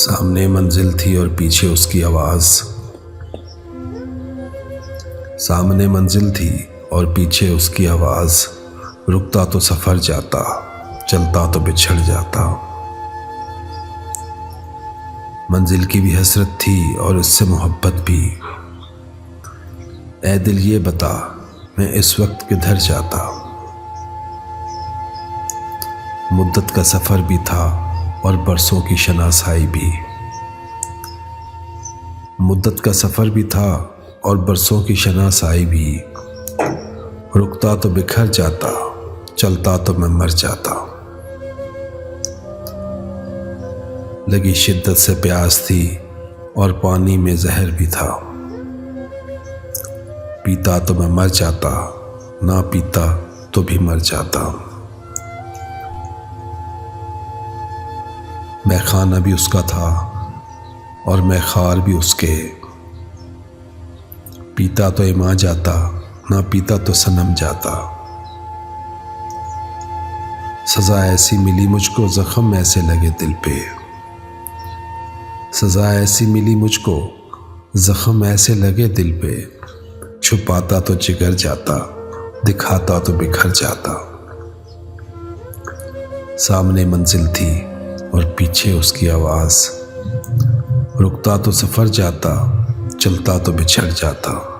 सामने मंजिल थी और पीछे उसकी आवाज़। सामने मंजिल थी और पीछे उसकी आवाज़। रुकता तो सफ़र जाता, चलता तो बिछड़ जाता। मंजिल की भी हसरत थी और उससे मोहब्बत भी। ऐ दिल ये बता, मैं इस वक्त किधर जाता। मुद्दत का सफ़र भी था और बरसों की शनासाई भी। मुद्दत का सफ़र भी था और बरसों की शनासाई भी। रुकता तो बिखर जाता, चलता तो मैं मर जाता। लगी शिद्दत से प्यास थी और पानी में जहर भी था। पीता तो मैं मर जाता, ना पीता तो भी मर जाता। मैखाना भी उसका था और मैखार भी उसके। पीता तो इमा जाता, ना पीता तो सनम जाता। सज़ा ऐसी मिली मुझको, ज़ख्म ऐसे लगे दिल पे। सज़ा ऐसी मिली मुझको, ज़ख्म ऐसे लगे दिल पे। छुपाता तो जिगर जाता, दिखाता तो बिखर जाता। सामने मंजिल थी और पीछे उसकी आवाज़। रुकता तो सफ़र जाता, चलता तो बिछड़ जाता।